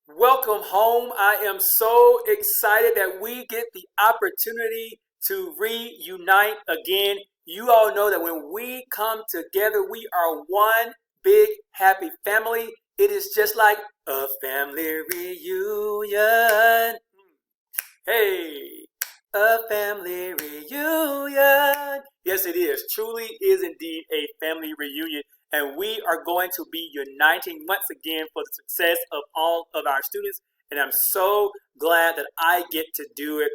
Welcome home. I am so excited that we get the opportunity to reunite again. You all know that when we come together, we are one big happy family. It is just like a family reunion. Hey, a family reunion. Yes, it is. Truly is indeed a family reunion. And we are going to be uniting once again for the success of all of our students. And I'm so glad that I get to do it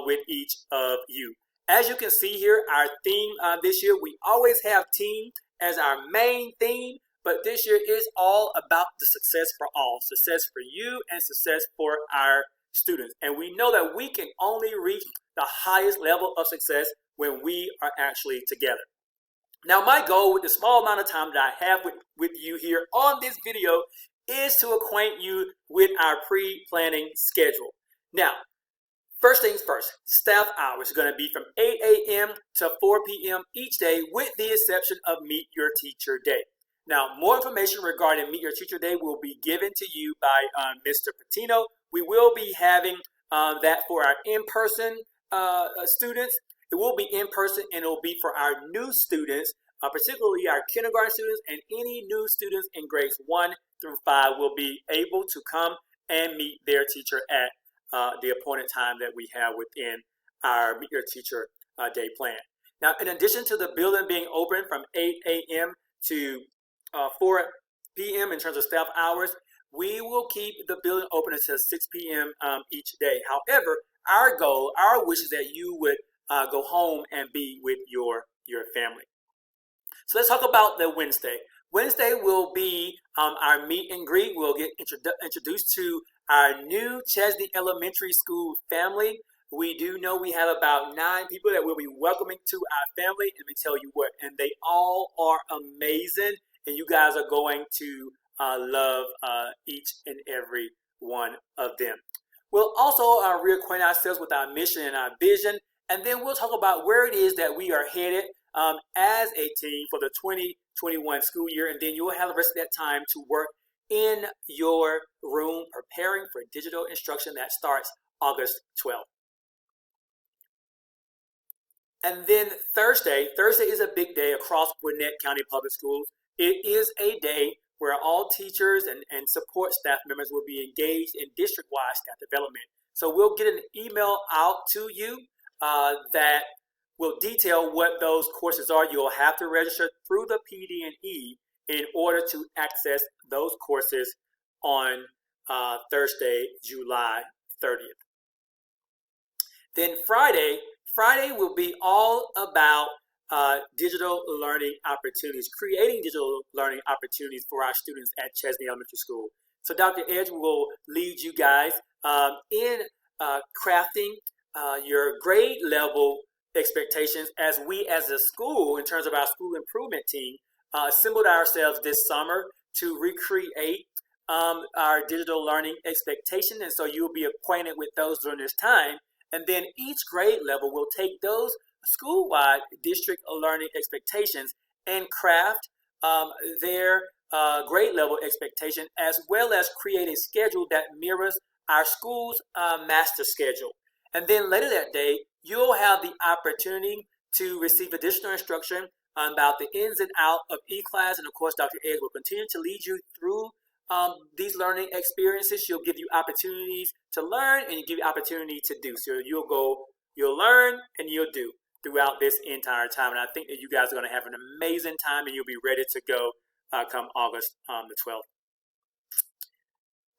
with each of you. As you can see here, our theme this year, we always have team as our main theme. But this year is all about the success for all, success for you and success for our students. And we know that we can only reach the highest level of success when we are actually together. Now, my goal with the small amount of time that I have with you here on this video is to acquaint you with our pre-planning schedule. Now, first things first, staff hours are going to be from 8 a.m. to 4 p.m. each day with the exception of Meet Your Teacher Day. Now, more information regarding Meet Your Teacher Day will be given to you by Mr. Patino. We will be having that for our in-person students. It will be in person and it will be for our new students, particularly our kindergarten students and any new students in grades 1 through 5 will be able to come and meet their teacher at the appointed time that we have within our Meet Your Teacher Day plan. Now, in addition to the building being open from 8 a.m. to 4 p.m. in terms of staff hours, we will keep the building open until 6 p.m. Each day. However, our goal, our wish is that you would go home and be with your family. So let's talk about the Wednesday. Wednesday will be our meet and greet. We'll get introduced to our new Chesney Elementary School family. We do know we have about 9 people that we'll be welcoming to our family. And let me tell you what, and they all are amazing. And you guys are going to love each and every one of them. We'll also reacquaint ourselves with our mission and our vision. And then we'll talk about where it is that we are headed as a team for the 2021 school year. And then you'll have the rest of that time to work in your room preparing for digital instruction that starts August 12th. And then Thursday is a big day across Gwinnett County Public Schools. It is a day where all teachers and support staff members will be engaged in district-wide staff development. So we'll get an email out to you that will detail what those courses are. You'll have to register through the PD&E in order to access those courses on Thursday, July 30th. Then Friday will be all about digital learning opportunities, creating digital learning opportunities for our students at Chesney Elementary School. So Dr. Edge will lead you guys in crafting your grade level expectations as we as a school, in terms of our school improvement team, assembled ourselves this summer to recreate our digital learning expectation. And so you'll be acquainted with those during this time. And then each grade level will take those school-wide district learning expectations and craft their grade level expectation, as well as create a schedule that mirrors our school's master schedule. And then later that day, you'll have the opportunity to receive additional instruction about the ins and outs of E-class. And of course, Dr. Edge will continue to lead you through these learning experiences. She'll give you opportunities to learn and give you opportunity to do. So you'll learn and you'll do throughout this entire time. And I think that you guys are going to have an amazing time and you'll be ready to go come August the 12th.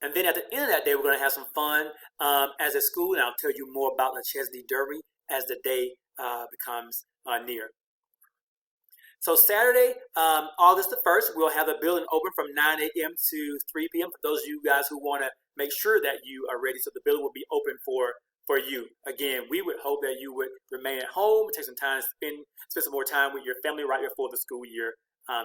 And then at the end of that day, we're going to have some fun as a school, and I'll tell you more about the Chesney Derby as the day becomes near. So Saturday, August the 1st, we'll have the building open from 9 a.m. to 3 p.m. for those of you guys who want to make sure that you are ready. So the building will be open for you. Again, we would hope that you would remain at home, take some time to spend some more time with your family right before the school year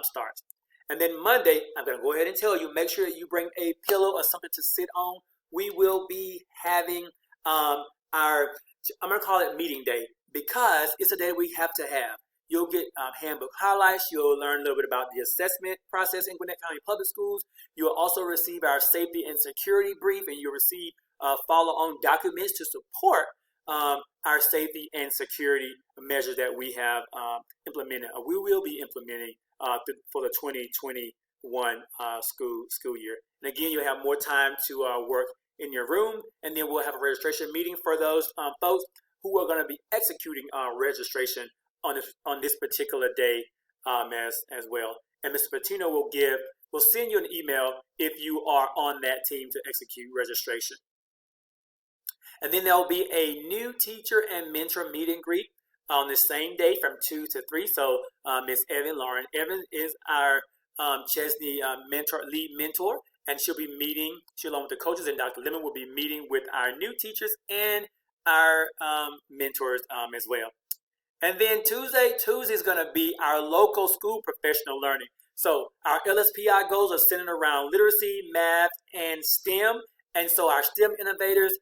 starts. And then Monday, I'm going to go ahead and tell you, make sure that you bring a pillow or something to sit on. We will be having I'm going to call it meeting day, because it's a day we have to have. You'll get handbook highlights. You'll learn a little bit about the assessment process in Gwinnett County Public Schools. You'll also receive our safety and security brief, and you'll receive follow-on documents to support our safety and security measures that we have implemented, or we will be implementing for the 2021 school year. And again, you'll have more time to work in your room, and then we'll have a registration meeting for those folks who are going to be executing registration on this particular day as well. And Mr. Patino will send you an email if you are on that team to execute registration. And then there will be a new teacher and mentor meet and greet on the same day from 2 to 3. So Ms. Evan Lauren. Evan is our Chesney lead mentor, and she'll be meeting, she along with the coaches, and Dr. Lemon will be meeting with our new teachers and our mentors as well. And then Tuesday is going to be our local school professional learning. So our LSPI goals are centered around literacy, math, and STEM. And so our STEM innovators,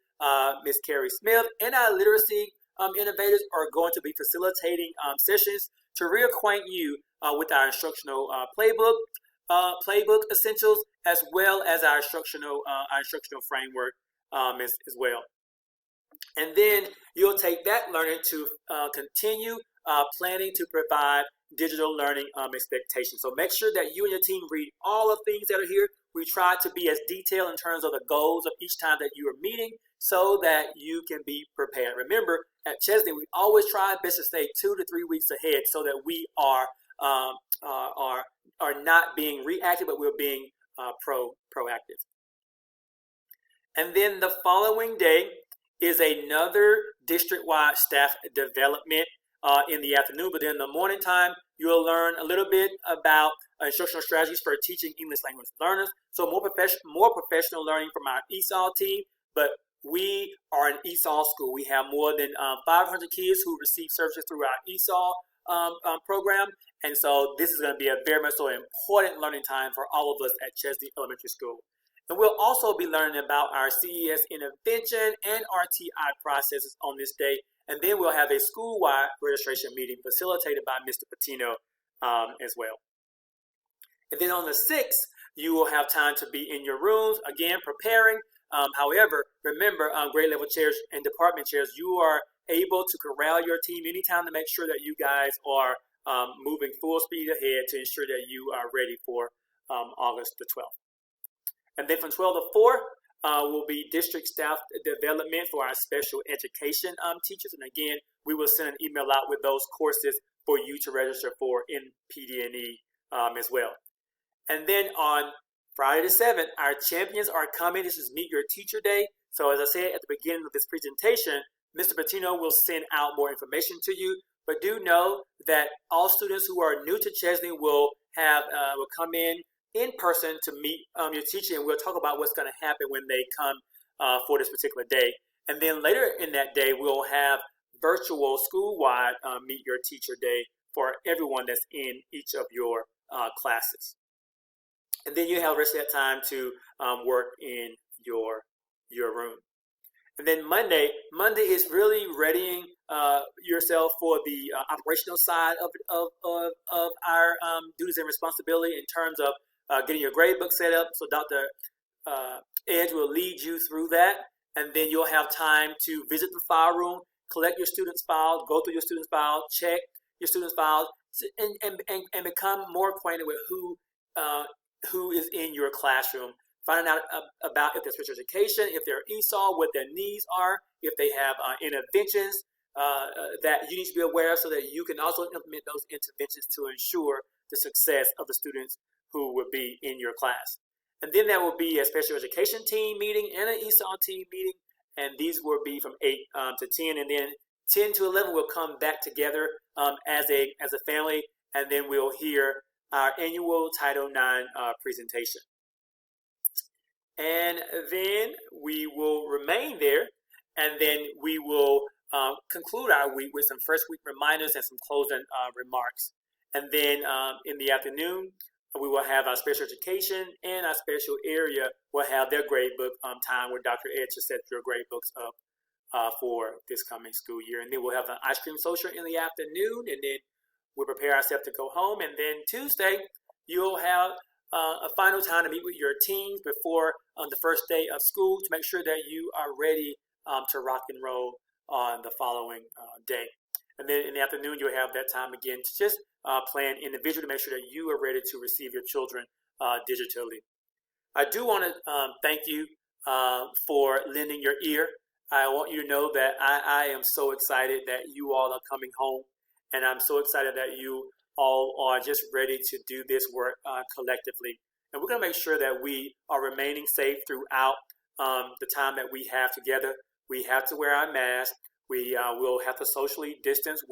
Ms. Carrie Smith, and our literacy innovators are going to be facilitating sessions to reacquaint you with our instructional playbook essentials, as well as our instructional framework as well. And then you'll take that learning to continue planning to provide digital learning expectations. So make sure that you and your team read all the things that are here. We try to be as detailed in terms of the goals of each time that you are meeting so that you can be prepared. Remember, at Chesney, we always try our best to stay 2 to 3 weeks ahead so that we are not being reactive, but we're being proactive. And then the following day is another district-wide staff development in the afternoon, but then in the morning time, you'll learn a little bit about instructional strategies for teaching English language learners. So more professional learning from our ESOL team, but we are an ESOL school. We have more than 500 kids who receive services through our ESOL program, and so this is going to be a very much so important learning time for all of us at Chesney Elementary School. And we'll also be learning about our CES intervention and RTI processes on this day. And then we'll have a school-wide registration meeting facilitated by Mr. Patino as well. And then on the 6th, you will have time to be in your rooms, again, preparing. However, remember, grade level chairs and department chairs, you are able to corral your team anytime to make sure that you guys are moving full speed ahead to ensure that you are ready for August the 12th. And then from 12 to 4 will be district staff development for our special education teachers. And again, we will send an email out with those courses for you to register for in PD&E as well. And then on Friday the 7th, our champions are coming. This is Meet Your Teacher Day. So as I said at the beginning of this presentation, Mr. Patino will send out more information to you. But do know that all students who are new to Chesney will come in person to meet your teacher, and we'll talk about what's going to happen when they come for this particular day. And then later in that day, we'll have virtual school-wide Meet Your Teacher Day for everyone that's in each of your classes. And then you have the rest of that time to work in your room. And then Monday is really readying yourself for the operational side of our duties and responsibility in terms of getting your grade book set up. So Dr. Edge will lead you through that. And then you'll have time to visit the file room, collect your students' files, go through your students' files, check your students' files, and become more acquainted with who is in your classroom. Finding out about if there's special education, if they're ESOL, what their needs are, if they have interventions that you need to be aware of so that you can also implement those interventions to ensure the success of the students who will be in your class. And then there will be a special education team meeting and an ESOL team meeting, and these will be from 8 to 10, and then 10 to 11 will come back together as a family, and then we'll hear our annual Title IX presentation. And then we will remain there, and then we will conclude our week with some first week reminders and some closing remarks. And then in the afternoon, we will have our special education and our special area will have their grade book time where Dr. Ed to set your grade books up for this coming school year. And then we'll have an ice cream social in the afternoon, and then we'll prepare ourselves to go home. And then Tuesday, you'll have a final time to meet with your teams before the first day of school to make sure that you are ready to rock and roll on the following day. And then in the afternoon, you'll have that time again to just plan individually to make sure that you are ready to receive your children digitally. I do want to thank you for lending your ear. I want you to know that I am so excited that you all are coming home, and I'm so excited that you all are just ready to do this work collectively. And we're going to make sure that we are remaining safe throughout the time that we have together. We have to wear our mask. We will have to socially distance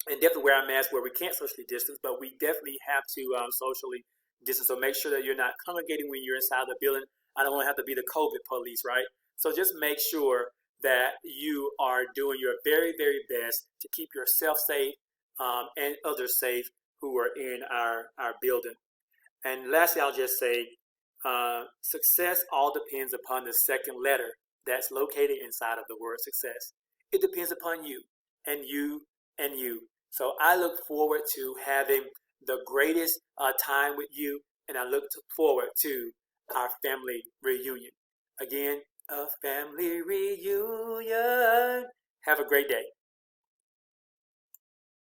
and definitely wear our mask where we can't socially distance, but we definitely have to socially distance. So make sure that you're not congregating when you're inside the building. I don't want to have to be the COVID police, right? So just make sure that you are doing your very, very best to keep yourself safe and others safe who are in our building. And lastly, I'll just say success all depends upon the second letter that's located inside of the word success. It depends upon you and you and you. So I look forward to having the greatest time with you, and I look forward to our family reunion. Again, a family reunion. Have a great day.